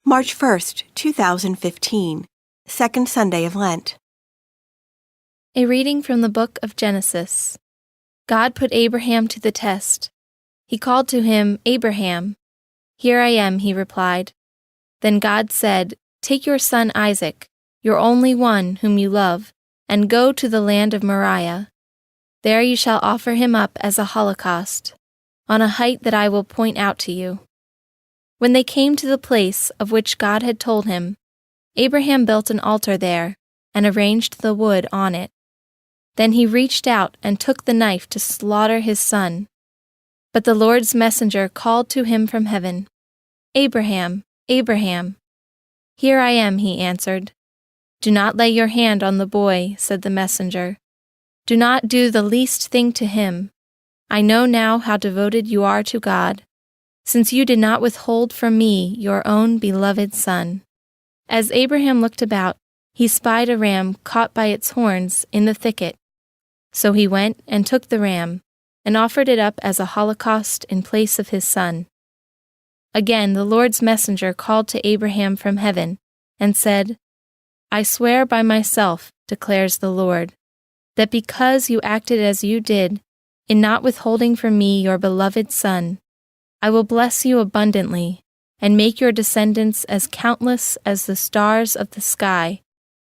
March 1st, 2015, Second Sunday of Lent. A reading from the book of Genesis. God put Abraham to the test. He called to him, "Abraham." "Here I am," he replied. Then God said, "Take your son Isaac, your only one whom you love, and go to the land of Moriah. There you shall offer him up as a holocaust, on a height that I will point out to you." When they came to the place of which God had told him, Abraham built an altar there and arranged the wood on it. Then he reached out and took the knife to slaughter his son. But the Lord's messenger called to him from heaven, "Abraham, Abraham." "Here I am," he answered. "Do not lay your hand on the boy," said the messenger. "Do not do the least thing to him. I know now how devoted you are to God, since you did not withhold from me your own beloved son." As Abraham looked about, he spied a ram caught by its horns in the thicket. So he went and took the ram, and offered it up as a holocaust in place of his son. Again the Lord's messenger called to Abraham from heaven, and said, "I swear by myself, declares the Lord, that because you acted as you did, in not withholding from me your beloved son, I will bless you abundantly, and make your descendants as countless as the stars of the sky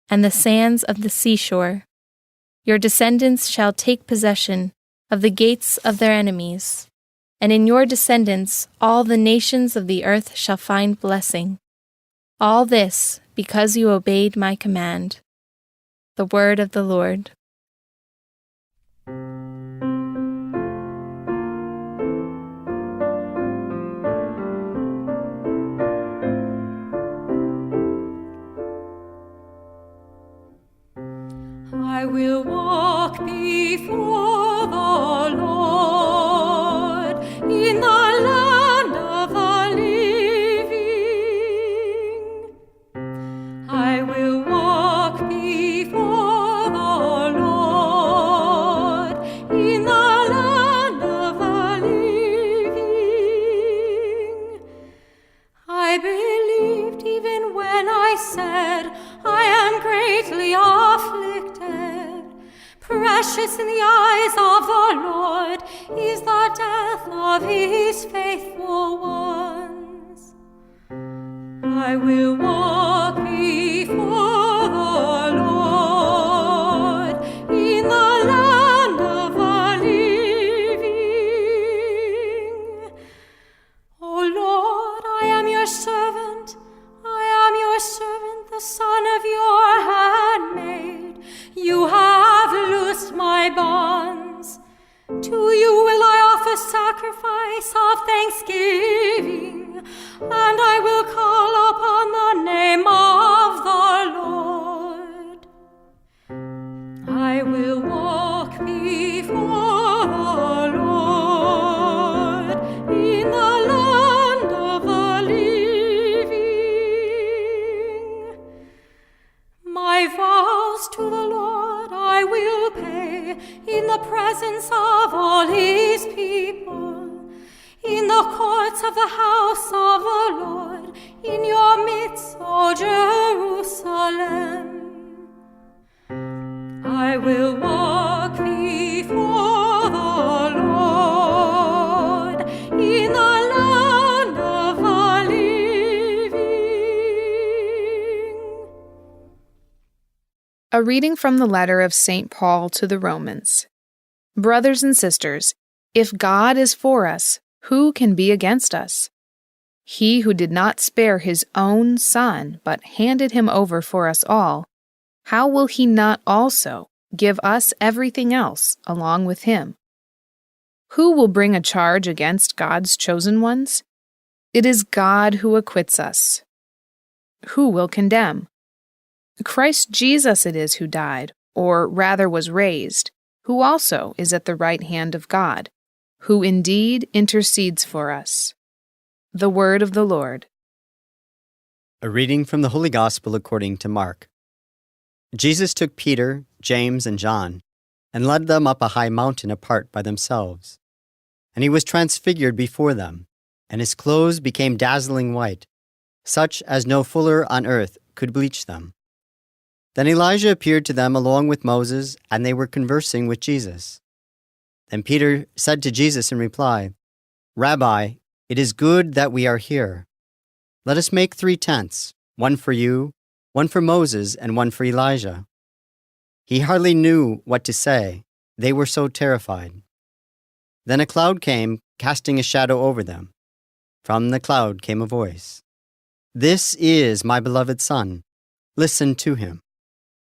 and the sands of the seashore. Your descendants shall take possession of the gates of their enemies, and in your descendants all the nations of the earth shall find blessing. All this because you obeyed my command." The word of the Lord. I will walk before the Lord in the land of the living. I will walk before the Lord in the land of the living. I believed even when I said, I am greatly afflicted. Precious in the eyes of the Lord is the death of his faithful ones. I will walk before the Lord in the land of the living. O Lord, I am your servant. I am your servant, the son of your handmaid. You have loosed my bonds. To you will I offer sacrifice of thanksgiving, and I will call upon the name of the Lord. I will walk before the Lord in the land of the living. My vows to the Lord I will pay in the presence of all his people, in the courts of the house of the Lord, in your midst, O Jerusalem. I will walk before the Lord in the land of the living. A reading from the letter of St. Paul to the Romans. Brothers and sisters, if God is for us, who can be against us? He who did not spare his own son, but handed him over for us all, how will he not also give us everything else along with him? Who will bring a charge against God's chosen ones? It is God who acquits us. Who will condemn? Christ Jesus it is who died, or rather was raised, who also is at the right hand of God, who indeed intercedes for us. The word of the Lord. A reading from the Holy Gospel according to Mark. Jesus took Peter, James, and John, and led them up a high mountain apart by themselves. And he was transfigured before them, and his clothes became dazzling white. such as no fuller on earth could bleach them. Then Elijah appeared to them along with Moses, and they were conversing with Jesus. Then Peter said to Jesus in reply, "Rabbi, it is good that we are here. Let us make 3 tents, one for you, one for Moses, and one for Elijah." He hardly knew what to say. They were so terrified. Then a cloud came, casting a shadow over them. From the cloud came a voice, "This is my beloved Son. Listen to him."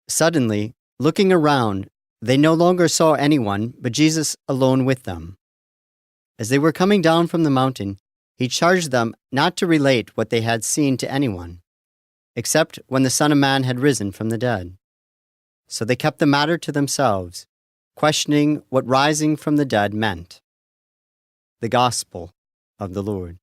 Suddenly, looking around, they no longer saw anyone but Jesus alone with them. As they were coming down from the mountain, he charged them not to relate what they had seen to anyone, except when the Son of Man had risen from the dead. So they kept the matter to themselves, questioning what rising from the dead meant. The Gospel of the Lord.